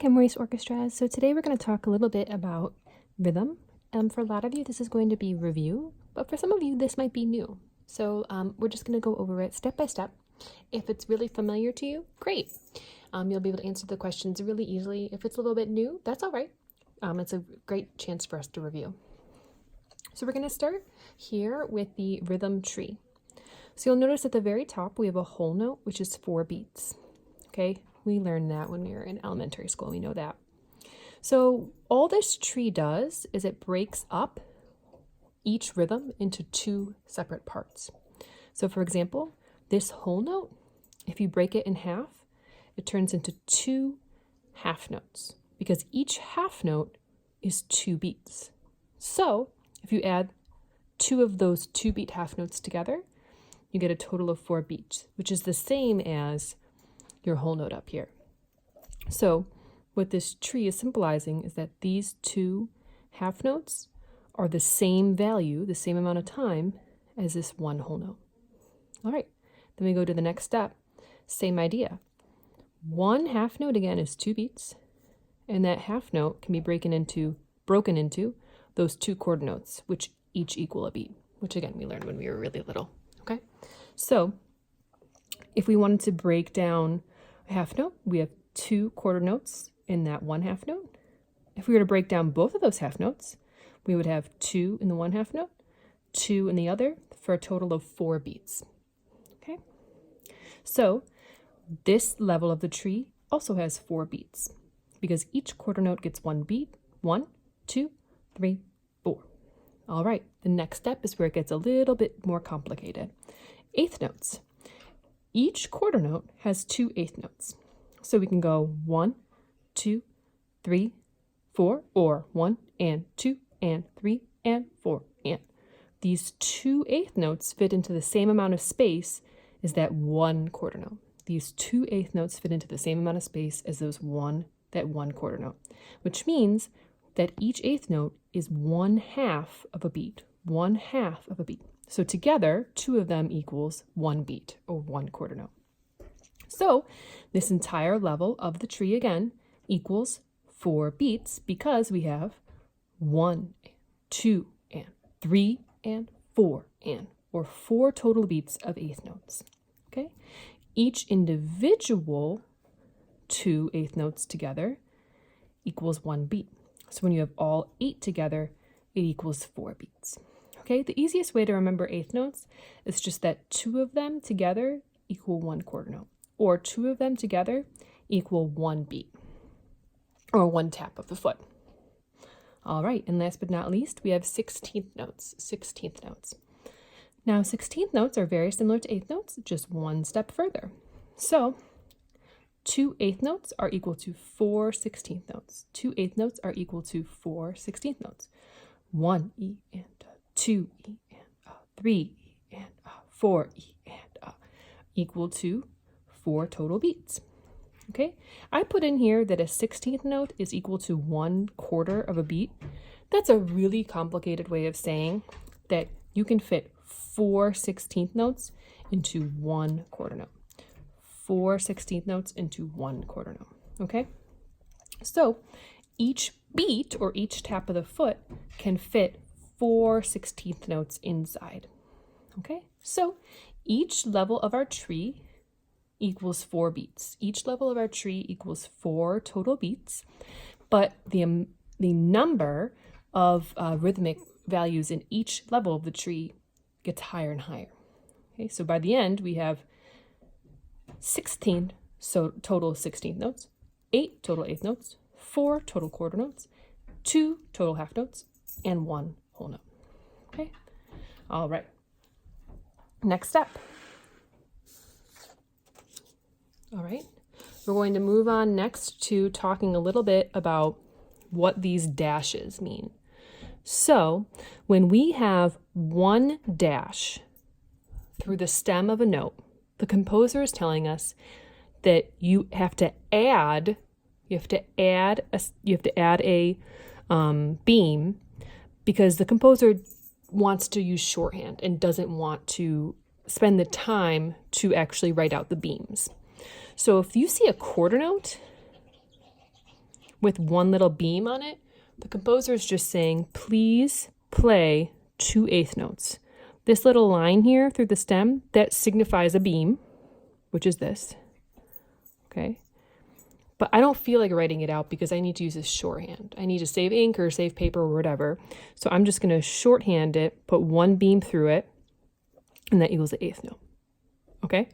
Camrose Orchestra. So today we're going to talk a little bit about rhythm. For a lot of you, this is going to be review, but for some of you, this might be new. So we're just going to go over it step by step. If it's really familiar to you, great. You'll be able to answer the questions really easily. If it's a little bit new, that's all right. It's a great chance for us to review. So we're going to start here with the rhythm tree. So you'll notice at the very top, we have a whole note, which is 4 beats. Okay, we learned that when we were in elementary school, we know that. So all this tree does is it breaks up each rhythm into 2 separate parts. So for example, this whole note, if you break it in half, it turns into 2 half notes because each half note is 2 beats. So if you add 2 of those 2-beat half notes together, you get a total of 4 beats, which is the same as your whole note up here. So what this tree is symbolizing is that these 2 half notes are the same value, the same amount of time as this one whole note. All right, then we go to the next step. Same idea. 1 half note again is 2 beats, and that half note can be broken into those 2 quarter notes, which each equal a beat, which again we learned when we were really little. Okay, so if we wanted to break down a half note, we have 2 quarter notes in that 1 half note. If we were to break down both of those half notes, we would have 2 in the 1 half note, 2 in the other, for a total of 4 beats. Okay, so this level of the tree also has 4 beats because each quarter note gets 1 beat. 1, 2, 3, 4. All right, the next step is where it gets a little bit more complicated. Eighth notes. Each quarter note has 2 eighth notes. So we can go 1, 2, 3, 4, or 1 and 2 and 3 and 4 and. These 2 eighth notes fit into the same amount of space as that 1 quarter note. These 2 eighth notes fit into the same amount of space as that 1 quarter note, which means that each eighth note is 1/2 of a beat, 1/2 of a beat. So together, 2 of them equals 1 beat or 1 quarter note. So this entire level of the tree again equals 4 beats because we have 1, 2, and 3, and 4, or 4 total beats of eighth notes. Okay, each individual 2 eighth notes together equals 1 beat. So when you have all 8 together, it equals 4 beats. Okay, the easiest way to remember eighth notes is just that 2 of them together equal 1 quarter note, or 2 of them together equal 1 beat, or 1 tap of the foot. All right, and last but not least, we have 16th notes. 16th notes. Now, 16th notes are very similar to eighth notes, just one step further. So 2 eighth notes are equal to 4 16th notes. 2 eighth notes are equal to 4 16th notes. 1 E and 2 E and 3 E and 4 E and equal to 4 total beats. Okay, I put in here that a 16th note is equal to 1 quarter of a beat. That's a really complicated way of saying that you can fit 4 16th notes into 1 quarter note. 4 16th notes into 1 quarter note. Okay, so each beat or each tap of the foot can fit 4 16th notes inside. Okay, so each level of our tree equals 4 beats. Each level of our tree equals 4 total beats, but the number of rhythmic values in each level of the tree gets higher and higher. Okay, so by the end we have 16 total 16th notes, 8 total eighth notes, 4 total quarter notes, 2 total half notes, and 1 whole note. Okay, all right. Next step. All right, we're going to move on next to talking a little bit about what these dashes mean. So when we have 1 dash through the stem of a note, the composer is telling us that you have to add a beam because the composer wants to use shorthand and doesn't want to spend the time to actually write out the beams. So if you see a quarter note with one little beam on it, the composer is just saying, please play 2/8 notes. This little line here through the stem, that signifies a beam, which is this, okay? But I don't feel like writing it out because I need to use this shorthand. I need to save ink or save paper or whatever. So I'm just gonna shorthand it, put one beam through it, and that equals the 8th note, okay?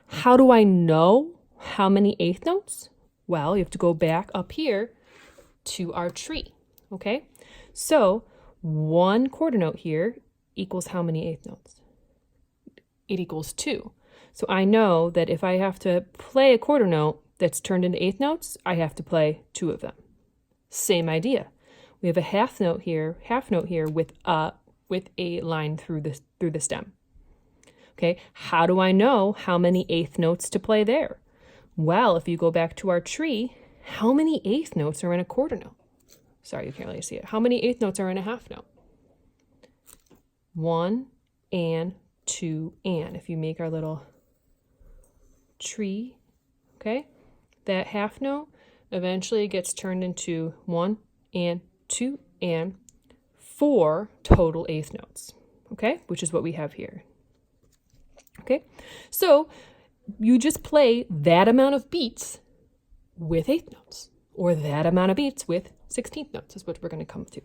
How do I know how many 8th notes? Well, you have to go back up here to our tree, okay? So 1 quarter note here equals how many 8th notes? It equals 2. So I know that if I have to play a quarter note that's turned into 8th notes, I have to play 2 of them. Same idea. We have a half note here with a line through the stem. Okay, how do I know how many 8th notes to play there? Well, if you go back to our tree, how many 8th notes are in a quarter note? Sorry, you can't really see it. How many 8th notes are in a half note? 1 and 2 and. If you make our little tree, okay, that half note eventually gets turned into 1 and 2 and 4 total 8th notes, okay, which is what we have here. Okay, so you just play that amount of beats with 8th notes, or that amount of beats with 16th notes is what we're going to come to.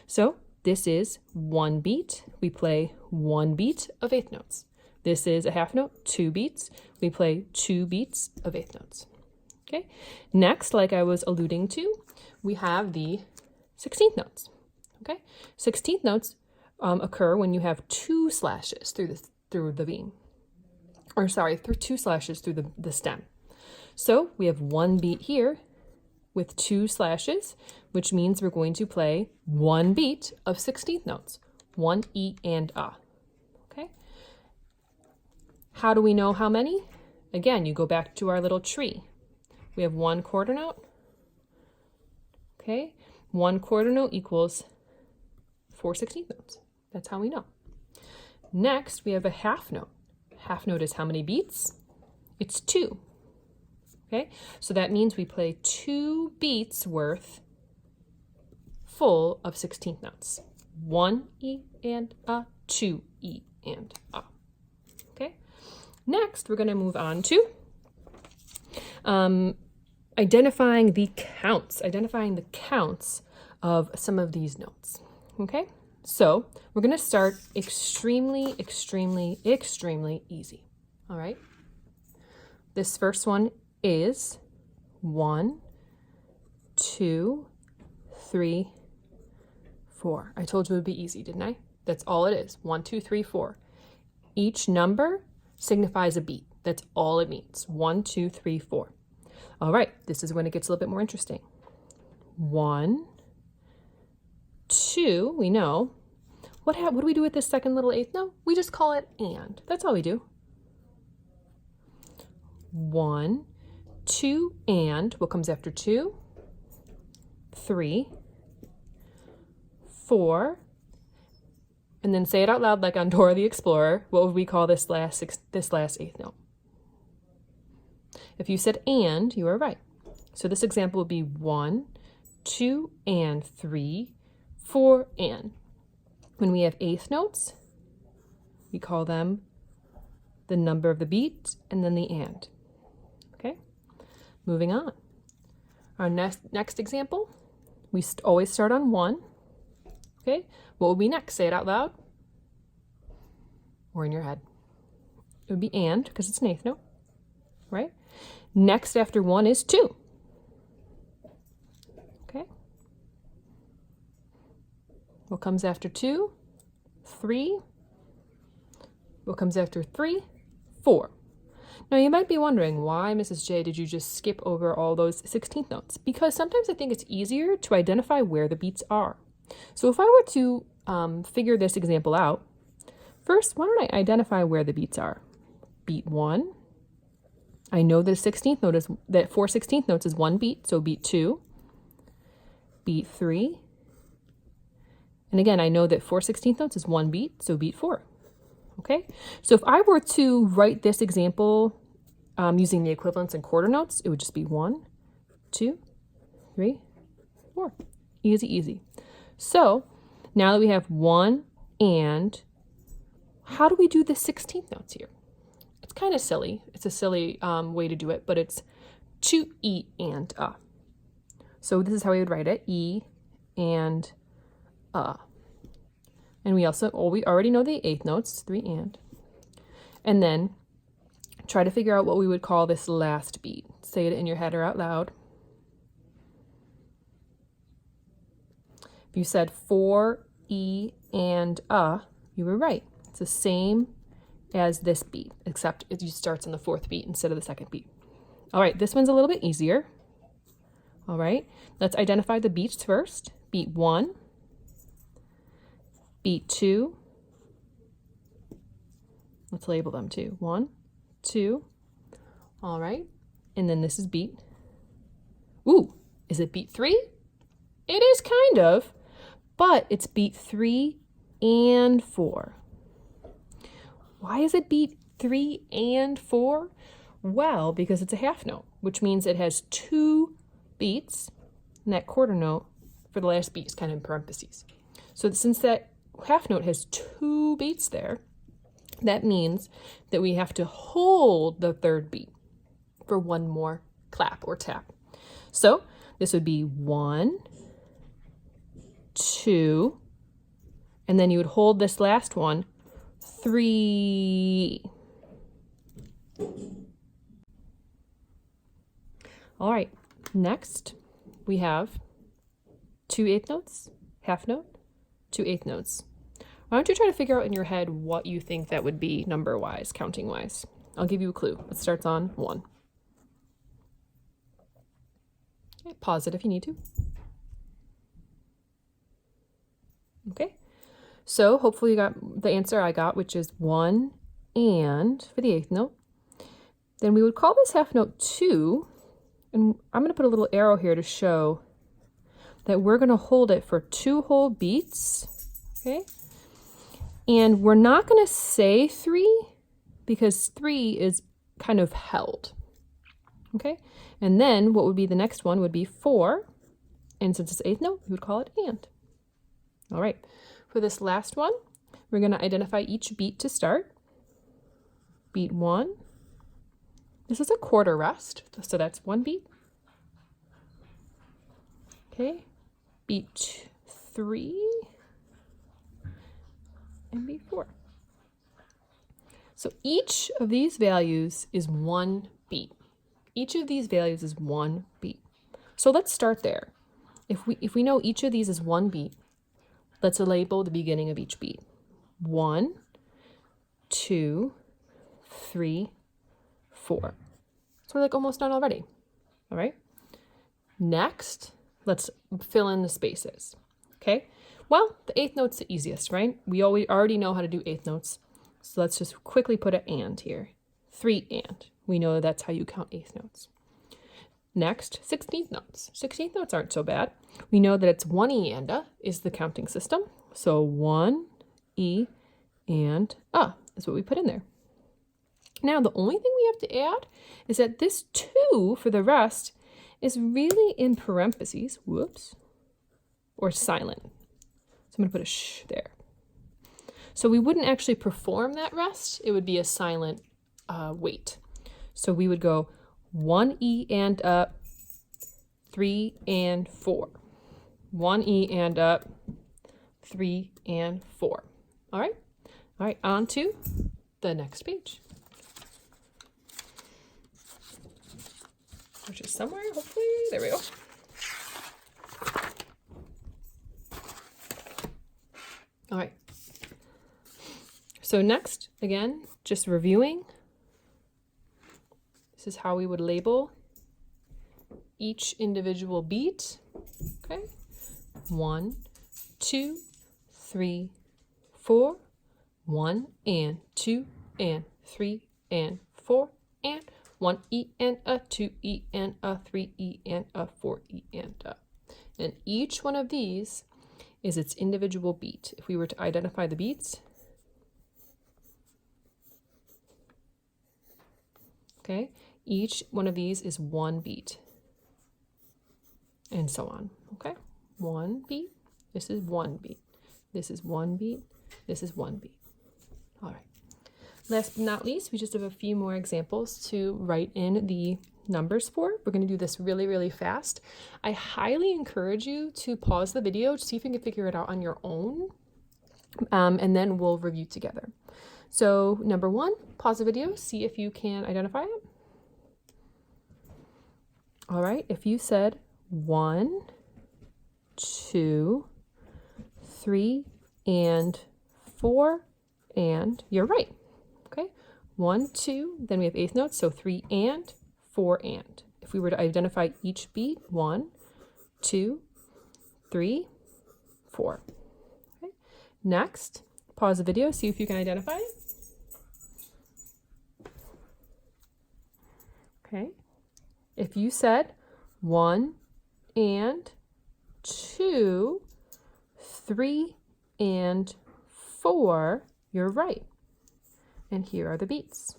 So this is 1 beat. We play 1 beat of 8th notes. This is a half note, 2 beats. We play 2 beats of 8th notes. Okay. Next, like I was alluding to, we have the 16th notes. Okay. 16th notes occur when you have 2 slashes through the beam. Or sorry, through 2 slashes through the stem. So we have 1 beat here with 2 slashes, which means we're going to play 1 beat of 16th notes, 1 E and A. Okay. How do we know how many? Again, you go back to our little tree. We have 1 quarter note. Okay. 1 quarter note equals 4 16th notes. That's how we know. Next, we have a half note. Half note is how many beats? It's 2. Okay, so that means we play 2 beats worth full of 16th notes. 1 E and A, 2 E and A. Okay, next we're going to move on to identifying the counts of some of these notes. Okay, so we're going to start extremely easy. All right, this first one is 1, 2, 3, 4. I told you it would be easy, didn't I? That's all it is. 1, 2, 3, 4. Each number signifies a beat. That's all it means. 1, 2, 3, 4. All right, this is when it gets a little bit more interesting. 1, 2, we know. What do we do with this second little 8th note? We just call it and. That's all we do. 1, 2, and what comes after 2? 3, 4, and then say it out loud like on Dora the Explorer. What would we call this last 8th note? If you said and, you are right. So this example would be 1, 2, and 3, 4, and. When we have 8th notes, we call them the number of the beat and then the and. Okay, moving on. Our next example, we always start on 1. Okay, what will be next? Say it out loud or in your head. It would be and because it's an 8th note, right? Next after 1 is 2. Okay. What comes after 2? 3. What comes after 3? 4. Now you might be wondering, why, Mrs. J, did you just skip over all those 16th notes? Because sometimes I think it's easier to identify where the beats are. So if I were to figure this example out, first, why don't I identify where the beats are? Beat 1. I know that 4 16th notes is 1 beat, so beat 2. Beat 3. And again, I know that 4 16th notes is 1 beat, so beat 4. Okay, so if I were to write this example using the equivalents and quarter notes, it would just be 1, 2, 3, 4. Easy, easy. So now that we have 1 and, how do we do the 16th notes here? It's kind of silly. It's a silly way to do it, but it's 2 E and A. So this is how we would write it, E and A. And we already know the 8th notes, 3 and. And then try to figure out what we would call this last beat. Say it in your head or out loud. If you said 4 E and A, you were right. It's the same as this beat, except it starts on the 4th beat instead of the 2nd beat. All right, this one's a little bit easier. All right, let's identify the beats first. Beat 1, beat 2. Let's label them too. 1, 2. All right, and then this is beat. Ooh, is it beat 3? It is kind of, but it's beat 3 and 4. Why is it beat 3 and 4? Well, because it's a half note, which means it has 2 beats, and that quarter note for the last beat is kind of in parentheses. So since that half note has 2 beats there, that means that we have to hold the 3rd beat for one more clap or tap. So this would be 1, 2, and then you would hold this last one, 3. All right, next we have 2 8th notes, half note, 2 8th notes. Why don't you try to figure out in your head what you think that would be number-wise, counting-wise. I'll give you a clue. It starts on 1. Okay, pause it if you need to. Okay, so hopefully you got the answer I got, which is 1 and for the 8th note. Then we would call this half note 2, and I'm going to put a little arrow here to show that we're going to hold it for 2 whole beats, okay? And we're not going to say 3 because 3 is kind of held, okay? And then what would be the next one would be 4, and since it's 8th note, we would call it and. All right, for this last one, we're going to identify each beat to start. Beat 1. This is a quarter rest, so that's 1 beat. Okay, beat 3 and beat 4. So each of these values is 1 beat. Each of these values is 1 beat. So let's start there. If we know each of these is 1 beat, let's label the beginning of each beat. 1, 2, 3, 4. So we're like almost done already. All right. Next, let's fill in the spaces. Okay. Well, the 8th note's the easiest, right? We already know how to do 8th notes. So let's just quickly put an and here. 3 and. We know that's how you count 8th notes. Next, 16th notes. 16th notes aren't so bad. We know that it's 1 E and A is the counting system. So 1 E and A is what we put in there. Now, the only thing we have to add is that this 2 for the rest is really in parentheses, whoops, or silent. So I'm going to put a sh there. So we wouldn't actually perform that rest. It would be a silent wait. So we would go 1 E and up, 3 and 4. 1 E and up, 3 and 4. All right? All right, on to the next page. Which is somewhere, hopefully. There we go. All right. So next, again, just reviewing. This is how we would label each individual beat. Okay. 1, 2, 3, 4. 1 and 2 and 3 and 4 and 1 E and a, 2 E and a, 3 E and a, 4 E and a. And each one of these is its individual beat. If we were to identify the beats, okay, each one of these is 1 beat. and so on. Okay, 1 beat, this is 1 beat, this is 1 beat, this is 1 beat. All right. Last but not least, we just have a few more examples to write in the numbers for. We're going to do this really, really fast. I highly encourage you to pause the video to see if you can figure it out on your own, and then we'll review together. So number 1, pause the video, see if you can identify it. All right, if you said 1, 2, 3, and 4, and you're right. Okay, 1, 2, then we have eighth notes, so 3 and 4 and. If we were to identify each beat, 1, 2, 3, 4. Okay. Next, pause the video, see if you can identify it. Okay, if you said 1 and 2, 3 and 4, you're right. And here are the beats.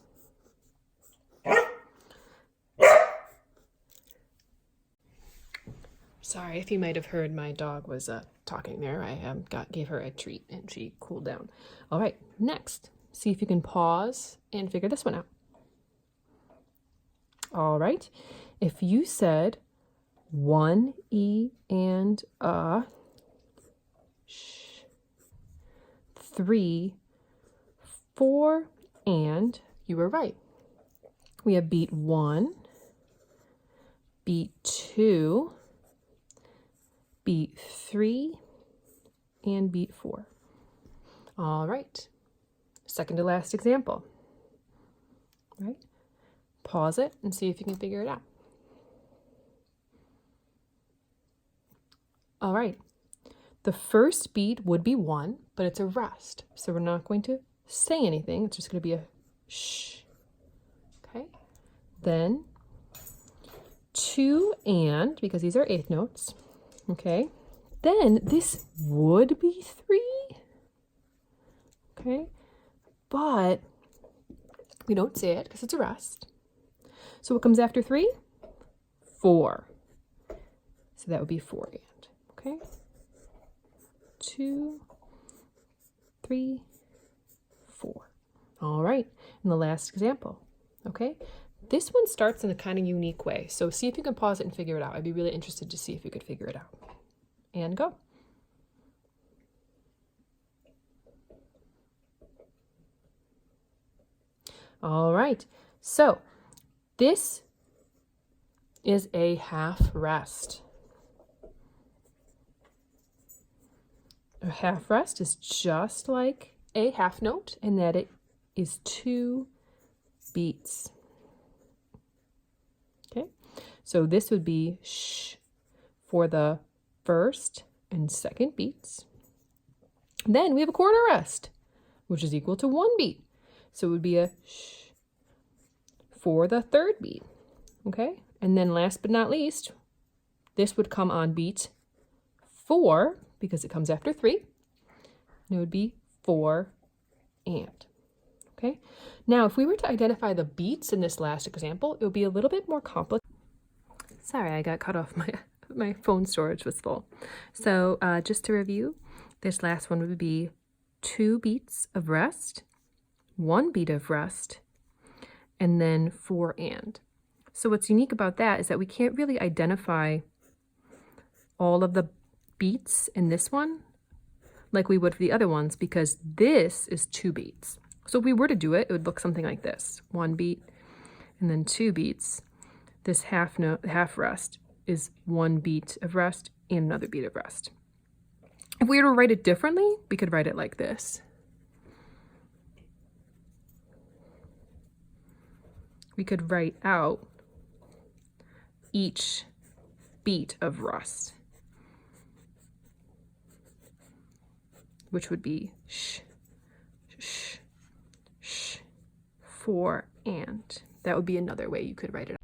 Sorry if you might have heard my dog was talking there. I gave her a treat and she cooled down. All right, next, see if you can pause and figure this one out. All right, if you said 1 E and a, 3, 4, and you were right. We have beat 1, beat 2, beat 3, and beat 4. All right, second to last example. All right, pause it and see if you can figure it out. All right, the first beat would be 1, but it's a rest, so we're not going to say anything. It's just going to be a shh. Okay, then 2 and, because these are eighth notes. Okay, then this would be 3. Okay, but we don't say it because it's a rest. So what comes after 3? 4. So that would be 4 and. Okay, 2, 3, 4. All right, and the last example. Okay, this one starts in a kind of unique way. So see if you can pause it and figure it out. I'd be really interested to see if you could figure it out. And go. All right, so this is a half rest. A half rest is just like a half note in that it is 2 beats. Okay, so this would be shh for the first and second beats. Then we have a quarter rest, which is equal to 1 beat. So it would be a shh for the third beat. Okay, and then last but not least, this would come on beat 4 because it comes after 3. And it would be 4 and. Okay, now if we were to identify the beats in this last example, it would be a little bit more complicated. Sorry, I got cut off. My phone storage was full. So just to review, this last one would be 2 beats of rest, 1 beat of rest, and then 4 and. So what's unique about that is that we can't really identify all of the beats in this one like we would for the other ones because this is 2 beats. So if we were to do it, it would look something like this. 1 beat and then 2 beats. This half rest is 1 beat of rest and another beat of rest. If we were to write it differently, we could write it like this. We could write out each beat of rest, which would be sh, sh, sh, 4 and. That would be another way you could write it out.